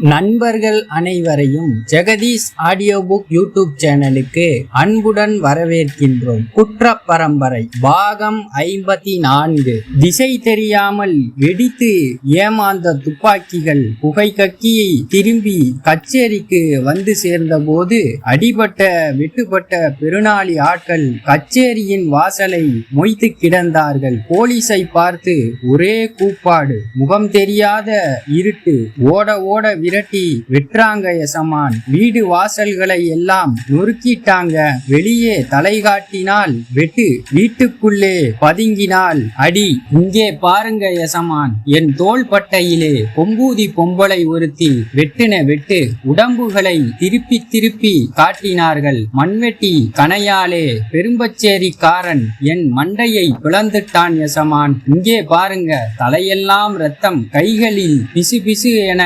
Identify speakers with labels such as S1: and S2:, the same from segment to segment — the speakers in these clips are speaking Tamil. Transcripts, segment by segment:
S1: நண்பர்கள் அனைவரையும் ஜெகதீஷ் ஆடியோ புக் யூடியூப் சேனலுக்கு அன்புடன் வரவேற்கின்றோம். குற்ற பரம்பரை பாகம் 54. திசை தெரியாமல் வெடித்து ஏமாந்த துப்பாக்கிகள் புகை கக்கி திரும்பி கச்சேரிக்கு வந்து சேர்ந்த போது அடிபட்ட வெட்டுப்பட்ட பெருநாளி ஆட்கள் கச்சேரியின் வாசலை மொய்த்து கிடந்தார்கள். போலீஸை பார்த்து ஒரே கூப்பாடு. முகம் தெரியாத இருட்டு. ஓட ஓட விரட்டி வெற்றாங்க எசமான். வீடு வாசல்களை எல்லாம் நொறுக்கிட்டாங்க. வெளியே தலை காட்டினால் வெட்டு, வீட்டுக்குள்ளே பதுங்கினால் அடி. இங்கே பாருங்க எசமான், என் தோள் பட்டையிலே கொம்பூதி பொம்பளை ஒருத்தி வெட்டுன வெட்டு. உடம்புகளை திருப்பி திருப்பி காட்டினார்கள். மண்வெட்டி கணையாலே பெரும்பச்சேரிக்காரன் என் மண்டையை பிளந்துட்டான் எசமான். இங்கே பாருங்க, தலையெல்லாம் ரத்தம், கைகளில் பிசு பிசு என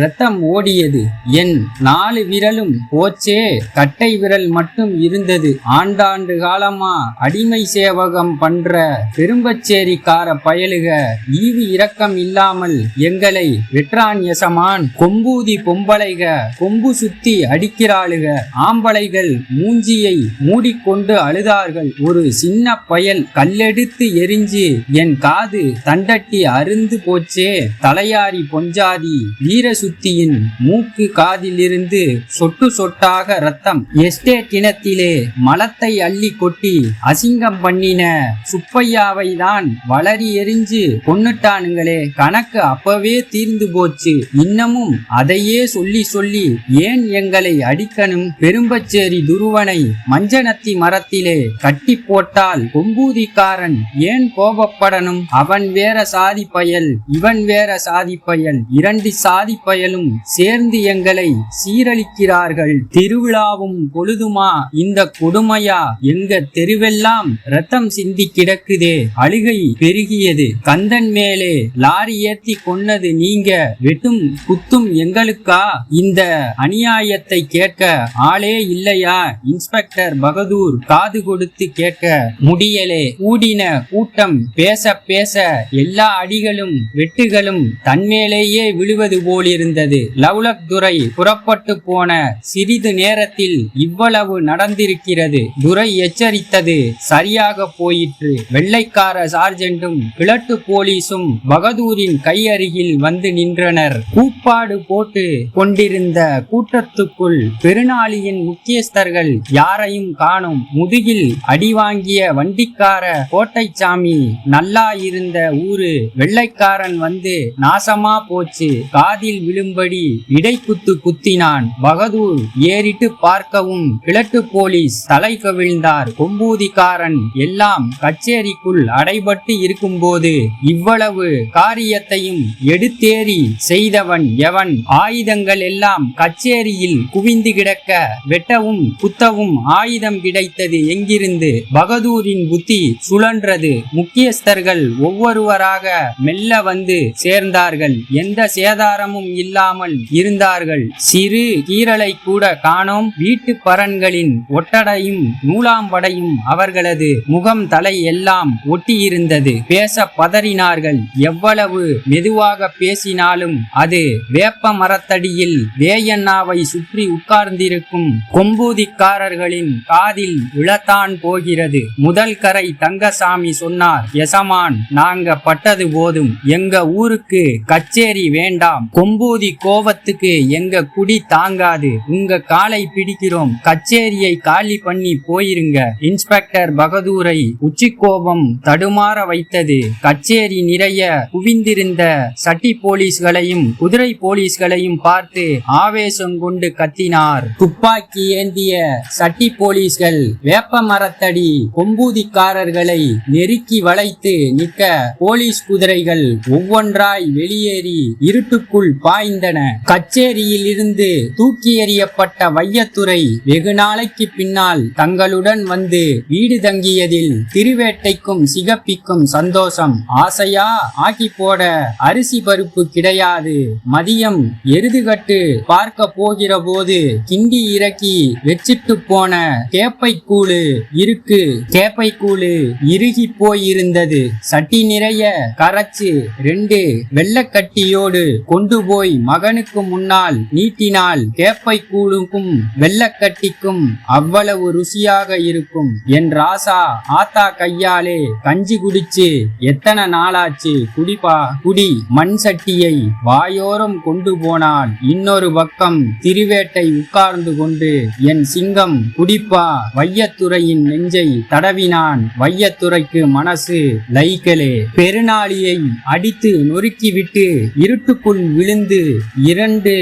S1: ரத்தம் ஓடியது. என் 4 விரலும் போச்சே, கட்டை விரல் மட்டும் இருந்தது. ஆண்டாண்டு காலமா அடிமை சேவகம் பண்ற பெரும்பச்சேரிக்கார பயலுக ஈவு இரக்கம் இல்லாமல் எங்களை வெற்றான் எசமான். கொம்பூதி பொம்பளைக கொம்பு சுத்தி அடிக்கிறாளுக. ஆம்பளைகள் மூஞ்சியை மூடிக்கொண்டு அழுதார்கள். ஒரு சின்ன பயல் கல்லெடுத்து எரிஞ்சு என் காது தண்டட்டி அருந்து போச்சே. தலையாரி பொஞ்சாதி வீர சுத்தியின் மூக்கு காதிலிருந்து சொட்டு சொட்டாக ரத்தம். எஸ்டேட் இனத்திலே மலத்தை அள்ளி கொட்டி அசிங்கம் பண்ணின சுப்பையாவை தான் வளரி எரிஞ்சு கொன்னுட்டானுங்களே. கணக்கு அப்பவே தீர்ந்து போச்சு. இன்னமும் அதையே சொல்லி சொல்லி ஏன் எங்களை அடிக்கணும்? பெரும்பச்சேரி துருவனை மஞ்சனத்தி மரத்திலே கட்டி போட்டால் கொம்பூதிக்காரன் ஏன் கோபப்படணும்? அவன் வேற சாதி பயல், இவன் வேற சாதி பயல். 2 சாதி பயலும் சேர்ந்து எங்களை சீரழிக்கிறார்கள். திருவிழாவும் பொழுதுமா இந்த கொடுமையா? எங்க தெருவெல்லாம் ரத்தம் சிந்தி கிடக்குதே. அழுகை பெருகியது. கந்தன் மேலே லாரி ஏத்தி கொன்னது நீங்க, வெட்டும் குத்தும் எங்களுக்கா? இந்த அநியாயத்தை கேட்க ஆளே இல்லையா? இன்ஸ்பெக்டர் பகதூர் காது கொடுத்து கேட்க முடியலே. கூடின கூட்டம் பேச பேச எல்லா அடிகளும் வெட்டுகளும் தன்மேலேயே விழுவது போலிருந்தது. லவ்லக் துரை புறப்பட்டு போன சிறிது நேரத்தில் இவ்வளவு நடந்திருக்கிறது. துரை எச்சரித்தது சரியாக போயிற்று. வெள்ளைக்கார சார்ஜென்டும் கிழட்டு போலீஸும் பகதூரின் கை அருகில் வந்து நின்றனர். கூப்பாடு போட்டு கொண்டிருந்த கூட்டத்துக்குள் பெருநாளியின் முக்கியஸ்தர்கள் யாரையும் காணும். முதுகில் அடிவாங்கிய வண்டிக்கார கோட்டைச்சாமி நல்லா இருந்த ஊரு வெள்ளைக்காரன் வந்து நாசமா போச்சு. காதில் விழும்படி இடைக்குத்து குத்தினான். பகதூர் ஏறிட்டு பார்க்கவும் கிழட்டு போலீஸ் தலை கவிழ்ந்தார். கொம்பூதிக்காரன் எல்லாம் கச்சேரிக்குள் அடைபட்டு இருக்கும்போது இவ்வளவு காரியத்தையும் எடுத்தேறி செய்தவன் எவன்? ஆயுதங்கள் எல்லாம் கச்சேரியில் குவிந்து கிடக்க வெட்டவும் குத்தவும் ஆயுதம் கிடைத்தது எங்கிருந்து? பகதூரின் புத்தி சுழன்றது. முக்கியஸ்தர்கள் ஒவ்வொருவராக மெல்ல வந்து சேர்ந்தார்கள். எந்த சேதாரமும் இல்லாமல் இருந்தார்கள். சிறு கீரலை கூட காணோம். வீட்டு பரன்களின் ஒட்டடையும் நூலாம்படையும் அவர்களது முகம் தலை எல்லாம் ஒட்டியிருந்தது. பேச பதறினார்கள். எவ்வளவு மெதுவாக பேசினாலும் அது வேப்ப மரத்தடியில் வேயண்ணாவை சுற்றி உட்கார்ந்திருக்கும் கொம்பூதிக்காரர்களின் காதில் விழத்தான் போகிறது. முதல் கரை தங்கசாமி சொன்னார், எசமான், நாங்க பட்டது போதும். எங்க ஊருக்கு கச்சேரி வேண்டாம். கொம்பூதி கோவத்துக்கு எங்க குடி தாங்காது. உங்க காலை பிடிக்கிறோம். கச்சேரியை காலி பண்ணி போயிருங்க. இன்ஸ்பெக்டர் பகதூரை உச்சி கோபம் தடுமாற வைத்தது. கச்சேரி நிறைய குவிந்திருந்த சட்டி போலீஸ்களையும் குதிரை போலீஸ்களையும் பார்த்து ஆவேசம் கொண்டு கத்தினார். துப்பாக்கி ஏந்திய சட்டி போலீஸ்கள் வேப்ப மரத்தடி கொம்பூதிக்காரர்களை நெருக்கி வளைத்து நிற்க போலீஸ் குதிரைகள் ஒவ்வொன்றாய் வெளியேறி இருட்டுக்குள் பாய்ந்தன. கச்சேரியில் இருந்து தூக்கி எறியப்பட்ட வையத்துறை வெகு நாளைக்கு பின்னால் தங்களுடன் வந்து வீடு தங்கியதில் திருவேட்டைக்கும் சிகப்பிக்கும் சந்தோஷம். ஆசையா ஆக்கி போட அரிசி பருப்பு கிடையாது. மதியம் எருதுகட்டு பார்க்க போகிற போது கிண்டி இறக்கி வச்சிட்டு போன கேப்பைக்கூழு இருக்கு. கேப்பைக்கூழு இறுகி போயிருந்தது. சட்டி நிறைய கரைச்சு 2 வெள்ளக்கட்டியோடு கொண்டு போய் மக மகனுக்கு முன்னால் நீட்டினால் கேப்பை கூழுக்கும் வெள்ளக்கட்டிக்கும் அவ்வளவு ருசியாக இருக்கும். என் ராசா ஆத்தா கையாலே கஞ்சி குடிச்சு எத்தனை நாளாச்சு, குடிப்பா குடி. மண் சட்டியை வாயோரம் கொண்டு போனால் இன்னொரு பக்கம் திருவேட்டை உட்கார்ந்து கொண்டு என் சிங்கம் குடிப்பா. வையத்துறையின் நெஞ்சை தடவினான். வையத்துறைக்கு மனசு லைக்கலே. பெருநாளியை அடித்து நொறுக்கிவிட்டு இருட்டுக்குள் விழுந்து 2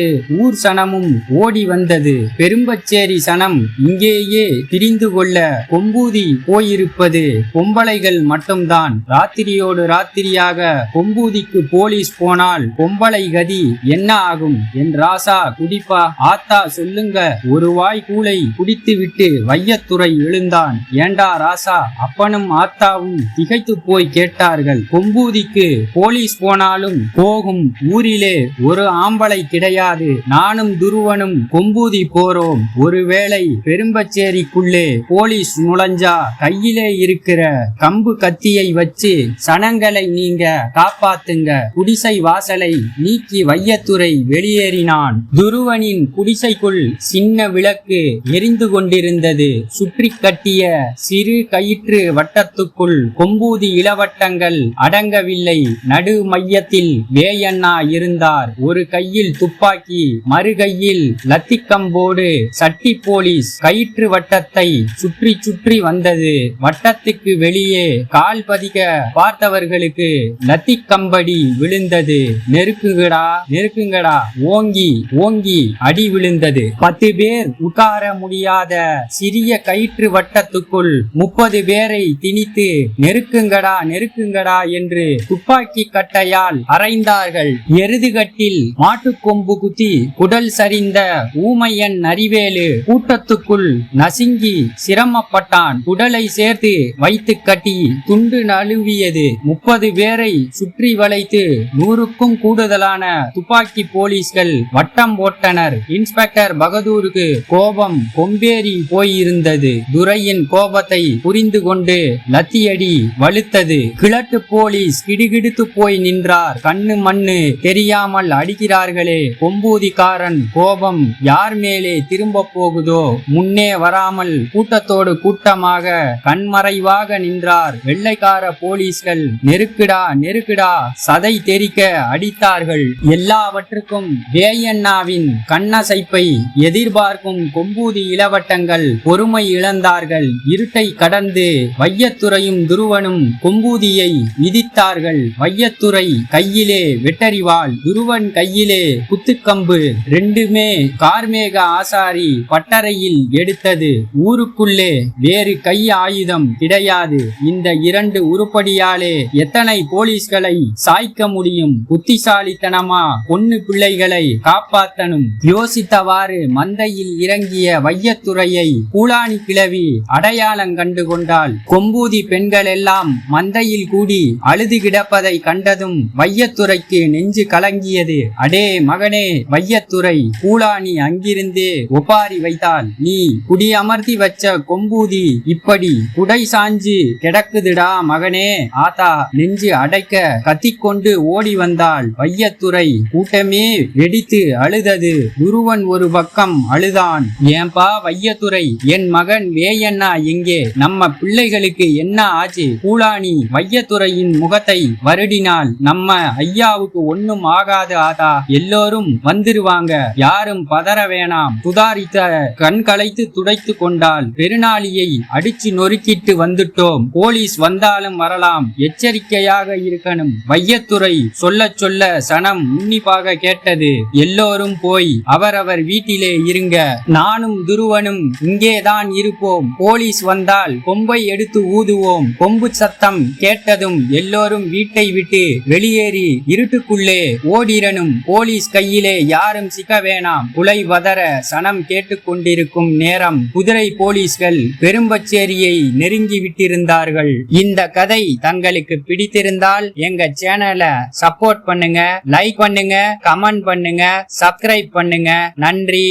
S1: ஊர் சனமும் ஓடி வந்தது. பெரும்பச்சேரி சனம் இங்கேயே பிரிந்து கொள்ள கொம்பூதி போயிருப்பது பொம்பளைகள் மட்டும்தான். ராத்திரியோடு ராத்திரியாக கொம்பூதிக்கு போலீஸ் போனால் பொம்பளை கதி என்ன ஆகும்? என் ராசா குடிப்பா. ஆத்தா சொல்லுங்க. ஒரு வாய் கூளை குடித்து விட்டு வையத்துறை எழுந்தான். ஏண்டா ராசா? அப்பனும் ஆத்தாவும் திகைத்து போய் கேட்டார்கள். கொம்பூதிக்கு போலீஸ் போனாலும் போகும் ஊரிலே ஒரு ஆம்பளை கிடையாது. நானும் துருவனும் கொம்பூதி போறோம். ஒருவேளை பெரும்பச்சேரிக்குள்ளே போலீஸ் நுழைஞ்சா கையிலே இருக்கிற கம்பு கத்தியை வச்சு சனங்களை நீங்க காப்பாத்துங்க. குடிசை வாசலை நீக்கி வையத்துறை வெளியேறினான். துருவனின் குடிசைக்குள் சின்ன விளக்கு எரிந்து கொண்டிருந்தது. சுற்றி கட்டிய சிறு கயிற்று வட்டத்துக்குள் கொம்பூதி இளவட்டங்கள் அடங்கவில்லை. நடு மையத்தில் வேயண்ணா இருந்தார். ஒரு கையில் துப்பாக்கி, மறு கையில் லத்திக்கம்போடு சட்டி போலீஸ். கயிற்று வட்டத்தை சுற்றி சுற்றி வந்தது. வட்டத்துக்கு வெளியே கால் பதிக்க பார்த்தவர்களுக்கு லத்திக்கம்படி விழுந்தது. நெருக்குங்கடா நெருக்குங்கடா. ஓங்கி ஓங்கி அடி விழுந்தது. 10 பேர் உட்கார முடியாத சிறிய கயிற்று வட்டத்துக்குள் 30 பேரை திணித்து நெருக்குங்கடா நெருக்குங்கடா என்று துப்பாக்கி கட்டையால் அறைந்தார்கள். எருதுகட்டில் மாட்டுக்கொம்பு குத்தி குடல் சரிந்த ஊமையன் நரிவேலு கூட்டத்துக்குள் நசுங்கி சிரமப்பட்டான். குடலை சேர்த்து வைத்து கட்டி துண்டு நழுவியது. 30 பேரை சுற்றி வளைத்து 100க்கும் கூடுதலான துப்பாக்கி போலீஸ்கள் வட்டம் போட்டனர். இன்ஸ்பெக்டர் பகதூருக்கு கோபம் கொம்பேறி போயிருந்தது. துரையின் கோபத்தை புரிந்து கொண்டு லத்தியடி வலுத்தது. கிழட்டு போலீஸ் கிடுகிடுத்து போய் நின்றார். கண்ணு மண்ணு தெரியாமல் அடிக்கிறார்களே. கொம்பூதிக்காரன் கோபம் யார் மேலே திரும்ப போகுதோ முன்னே வராமல் கூட்டத்தோடு கூட்டமாக கண்மறைவாக நின்றார். வெள்ளைக்கார போலீஸ்கள் நெருக்குடா நெருக்குடா சதை தெரிக்க அடித்தார்கள். எல்லாவற்றுக்கும் வேயண்ணாவின் கண்ணசைப்பை எதிர்பார்க்கும் கொம்பூதி இளவட்டங்கள் பொறுமை இழந்தார்கள். இருட்டை கடந்து வையத்துறையும் துருவனும் கொம்பூதியை மிதித்தார்கள். வையத்துறை கையிலே வெட்டறிவாள், துருவன் கையிலே குத்துக்கம்பு. 2மே கார்மேக ஆசாரி பட்டறையில் எடுத்தது. ஊருக்குள்ளே வேறு கை ஆயுதம் கிடையாது. இந்த 2 உருப்படியாலே எத்தனை போலீஸ்களை சாய்க்க முடியும்? புத்திசாலித்தனமா பொண்ணு பிள்ளைகளை காப்பாத்தனும். யோசித்தவாறு மந்தையில் இறங்கிய வையத்துறையை பூலானி கிழவி அடையாளம் கண்டு கொண்டாள். கொம்பூதி பெண்கள் எல்லாம் மந்தையில் கூடி அழுது கிடப்பதை கண்டதும் வையத்துறைக்கு நெஞ்சு கலங்கியது. அடே மகனே வையத்துறை, பூலானி அங்கிருந்தே ஒப்பாரி வைத்தாள். நீ குடியமர்த்தி வச்ச கொம்பூதி இப்படி குடை சாஞ்சு கிடக்குதுடா மகனே. ஆத்தா நெஞ்சு அடைக்க கத்திக்கொண்டு ஓடி வந்தாள். வையத்துறை கூட்டமே வெடித்து அழுதது. துருவன் ஒரு பக்கம் அழுதான். ஏன்பா வையத்துறை, என் மகன் வேயண்ணா எங்கே? நம்ம பிள்ளைகளுக்கு என்ன ஆச்சு? பூலானி வையத்துறையின் முகத்தை வருடினாள். நம்ம ஐயாவுக்கு ஒண்ணும் ஆகாது ஆதா, எல்லோரும் வந்துருவாங்க, யாரும் பதற வேணாம். சுதாரித்த கண் களைத்து துடைத்து கொண்டாள். பெருநாளியை அடிச்சு நொறுக்கிட்டு வந்துட்டோம். போலீஸ் வந்தாலும் வரலாம், எச்சரிக்கையாக இருக்கணும். வையத்துறை சொல்ல சொல்ல சனம் உன்னிப்பாக கேட்டது. எல்லோரும் போய் அவரவர் வீட்டிலே இருங்க. நானும் துருவனும் இங்கேதான் இருப்போம். போலீஸ் வந்தால் கொம்பை எடுத்து ஊதுவோம். கொம்பு சத்தம் கேட்டதும் எல்லோரும் வீட்டை விட்டு வெளியேறி இருட்டுக்குள்ளே ஓடிரணும். போலீஸ் கையிலே யாரும் சிக்க வேணாம். குலை வதற சனம் கேட்டுக்கொண்டிருக்கும் நேரம் குதிரை போலீஸ்கள் பெரும்பச்சேரியை நெருங்கி விட்டிருந்தார்கள். இந்த கதை தங்களுக்கு பிடித்திருந்தால் எங்க சேனலை சப்போர்ட் பண்ணுங்க, லைக் பண்ணுங்க, கமெண்ட் பண்ணுங்க, சப்ஸ்கிரைப் பண்ணுங்க. நன்றி.